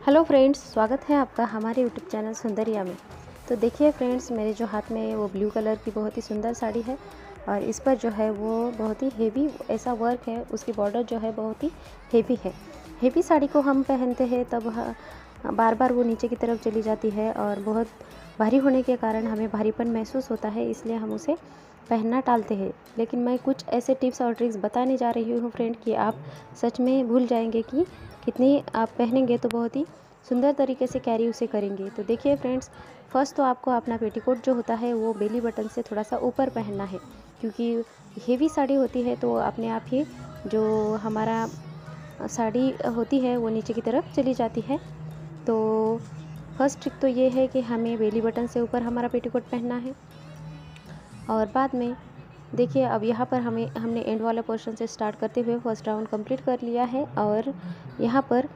Hello friends, स्वागत है आपका हमारे यूट्यूब चैनल सुंदरिया में। तो देखिए फ्रेंड्स, मेरे जो हाथ में वो ब्लू कलर की बहुत ही सुंदर साड़ी है और इस पर जो है वो बहुत ही हेवी ऐसा वर्क है। उसकी बॉर्डर जो है बहुत ही हेवी है। हेवी साड़ी को हम पहनते हैं तब बार बार वो नीचे की तरफ चली जाती है और बहुत भारी होने के कारण हमें भारीपन महसूस होता है, इसलिए हम उसे पहनना टालते हैं। लेकिन मैं कुछ ऐसे टिप्स और ट्रिक्स बताने जा रही हूँ फ्रेंड कि आप सच में भूल जाएंगे कि कितनी आप पहनेंगे तो बहुत ही सुंदर तरीके से कैरी उसे करेंगे। तो देखिए फ्रेंड्स, फर्स्ट तो आपको अपना पेटीकोट जो होता है वो बेली बटन से थोड़ा सा ऊपर पहनना है, क्योंकि हेवी साड़ी होती है तो अपने आप ही जो हमारा साड़ी होती है वो नीचे की तरफ चली जाती है। तो फर्स्ट ट्रिक तो ये है कि हमें बेली बटन से ऊपर हमारा पेटीकोट पहनना है। और बाद में देखिए, अब यहाँ पर हमने एंड वाला पोर्शन से स्टार्ट करते हुए फर्स्ट राउंड कंप्लीट कर लिया है और यहाँ पर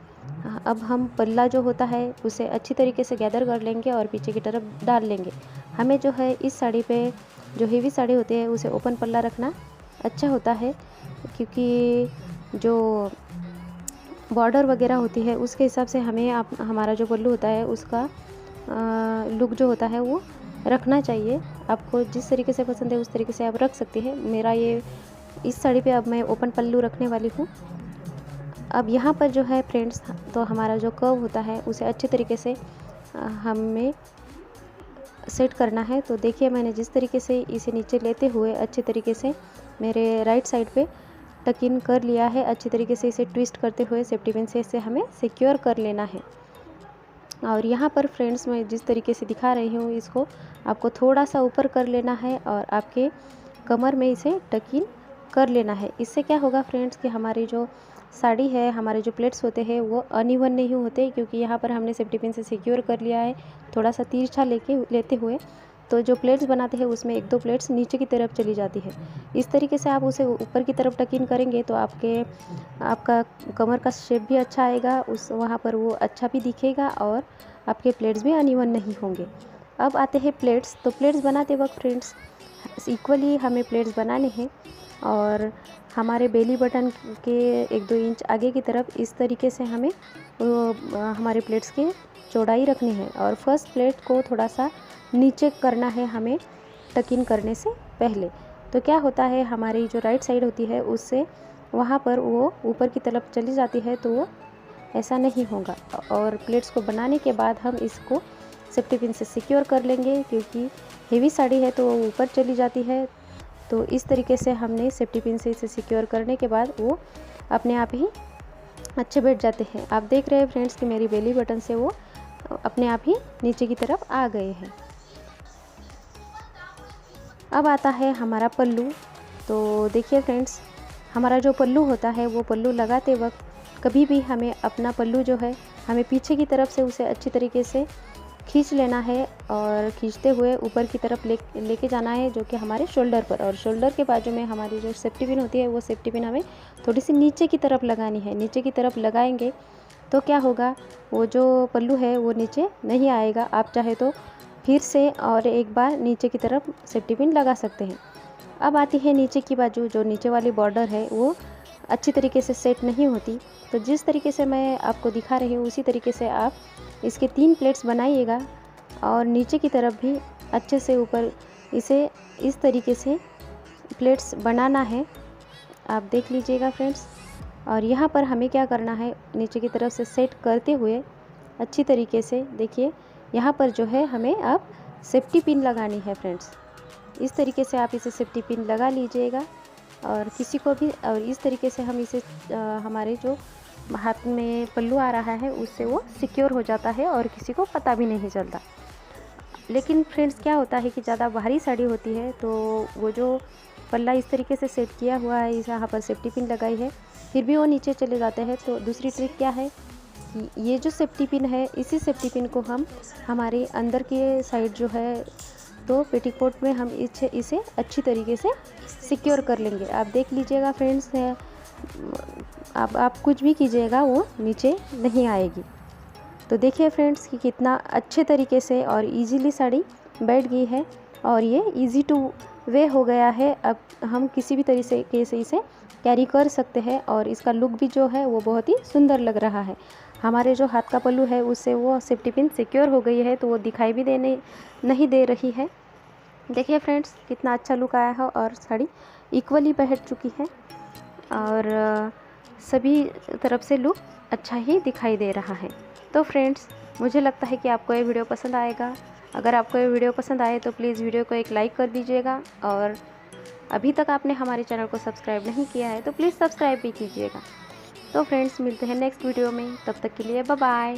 अब हम पल्ला जो होता है उसे अच्छी तरीके से गैदर कर लेंगे और पीछे की तरफ डाल लेंगे। हमें जो है इस साड़ी पे जो हेवी साड़ी होती है उसे ओपन पल्ला रखना अच्छा होता है, क्योंकि जो बॉर्डर वगैरह होती है उसके हिसाब से हमें हमारा जो पल्लू होता है उसका लुक जो होता है वो रखना चाहिए। आपको जिस तरीके से पसंद है उस तरीके से आप रख सकते हैं। मेरा ये इस साड़ी पे अब मैं ओपन पल्लू रखने वाली हूँ। अब यहाँ पर जो है फ्रेंड्स, तो हमारा जो कर्व होता है उसे अच्छे तरीके से हमें सेट करना है। तो देखिए, मैंने जिस तरीके से इसे नीचे लेते हुए अच्छे तरीके से मेरे राइट साइड पे टक इन कर लिया है। अच्छी तरीके से इसे ट्विस्ट करते हुए सेफ्टी पिन से इसे हमें सिक्योर कर लेना है। और यहाँ पर फ्रेंड्स, मैं जिस तरीके से दिखा रही हूँ इसको आपको थोड़ा सा ऊपर कर लेना है और आपके कमर में इसे टक इन कर लेना है। इससे क्या होगा फ्रेंड्स कि हमारी जो साड़ी है, हमारे जो प्लेट्स होते हैं वो अनइवन नहीं होते, क्योंकि यहाँ पर हमने सेफ्टी पिन से सिक्योर कर लिया है थोड़ा सा तिरछा लेते हुए। तो जो प्लेट्स बनाते हैं उसमें एक दो प्लेट्स नीचे की तरफ चली जाती है। इस तरीके से आप उसे ऊपर की तरफ टक इन करेंगे तो आपका कमर का शेप भी अच्छा आएगा, उस वहाँ पर वो अच्छा भी दिखेगा और आपके प्लेट्स भी अनइवन नहीं होंगे। अब आते हैं प्लेट्स। तो प्लेट्स बनाते वक्त फ्रेंड्स इक्वली हमें प्लेट्स बनाने हैं और हमारे बेली बटन के 1-2 इंच आगे की तरफ इस तरीके से हमें हमारे प्लेट्स की चौड़ाई रखनी है और फर्स्ट प्लेट को थोड़ा सा नीचे करना है हमें टक इन करने से पहले। तो क्या होता है, हमारी जो राइट साइड होती है उससे वहाँ पर वो ऊपर की तरफ चली जाती है, तो वो ऐसा नहीं होगा। और प्लेट्स को बनाने के बाद हम इसको सेफ्टी पिन से सिक्योर कर लेंगे, क्योंकि हेवी साड़ी है तो वो ऊपर चली जाती है। तो इस तरीके से हमने सेफ्टी पिन से इसे सिक्योर करने के बाद वो अपने आप ही अच्छे बैठ जाते हैं। आप देख रहे हैं फ्रेंड्स कि मेरी बेली बटन से वो अपने आप ही नीचे की तरफ आ गए हैं। अब आता है हमारा पल्लू। तो देखिए फ्रेंड्स, हमारा जो पल्लू होता है वो पल्लू लगाते वक्त कभी भी हमें अपना पल्लू जो है हमें पीछे की तरफ से उसे अच्छी तरीके से खींच लेना है और खींचते हुए ऊपर की तरफ लेके जाना है, जो कि हमारे शोल्डर पर। और शोल्डर के बाजू में हमारी जो सेफ्टी पिन होती है वो सेफ्टी पिन हमें थोड़ी सी नीचे की तरफ लगानी है। नीचे की तरफ लगाएंगे तो क्या होगा, वो जो पल्लू है वो नीचे नहीं आएगा। आप चाहे तो फिर से और एक बार नीचे की तरफ सेफ्टी पिन लगा सकते हैं। अब आती है नीचे की बाजू। जो नीचे वाली बॉर्डर है वो अच्छी तरीके से सेट नहीं होती, तो जिस तरीके से मैं आपको दिखा रही हूँ उसी तरीके से आप इसके 3 प्लेट्स बनाइएगा और नीचे की तरफ भी अच्छे से ऊपर इसे इस तरीके से प्लेट्स बनाना है। आप देख लीजिएगा फ्रेंड्स। और यहाँ पर हमें क्या करना है, नीचे की तरफ से सेट करते हुए अच्छी तरीके से देखिए, यहाँ पर जो है हमें अब सेफ्टी पिन लगानी है फ्रेंड्स। इस तरीके से आप इसे सेफ्टी पिन लगा लीजिएगा और किसी को भी, और इस तरीके से हम इसे हमारे जो हाथ में पल्लू आ रहा है उससे वो सिक्योर हो जाता है और किसी को पता भी नहीं चलता। लेकिन फ्रेंड्स क्या होता है कि ज़्यादा भारी साड़ी होती है तो वो जो पल्ला इस तरीके से सेट किया हुआ है, इस यहाँ पर सेफ्टी पिन लगाई है, फिर भी वो नीचे चले जाते हैं। तो दूसरी ट्रिक क्या है, ये जो सेफ्टी पिन है इसी सेफ्टी पिन को हम हमारे अंदर के साइड जो है तो पेटीकोट में हम इसे अच्छी तरीके से सिक्योर कर लेंगे। आप देख लीजिएगा फ्रेंड्स, आप कुछ भी कीजिएगा वो नीचे नहीं आएगी। तो देखिए फ्रेंड्स कि कितना अच्छे तरीके से और इजीली साड़ी बैठ गई है और ये इजी टू वे हो गया है। अब हम किसी भी तरीके से इसे कैरी कर सकते हैं और इसका लुक भी जो है वो बहुत ही सुंदर लग रहा है। हमारे जो हाथ का पल्लू है उससे वो सेफ्टी पिन सिक्योर हो गई है, तो वो दिखाई भी नहीं दे रही है। देखिए फ्रेंड्स कितना अच्छा लुक आया है और साड़ी इक्वली बैठ चुकी है और सभी तरफ से लुक अच्छा ही दिखाई दे रहा है। तो फ्रेंड्स मुझे लगता है कि आपको ये वीडियो पसंद आएगा। अगर आपको ये वीडियो पसंद आए तो प्लीज़ वीडियो को एक लाइक कर दीजिएगा और अभी तक आपने हमारे चैनल को सब्सक्राइब नहीं किया है तो प्लीज़ सब्सक्राइब भी कीजिएगा। तो फ्रेंड्स मिलते हैं नेक्स्ट वीडियो में, तब तक के लिए बाय बाय।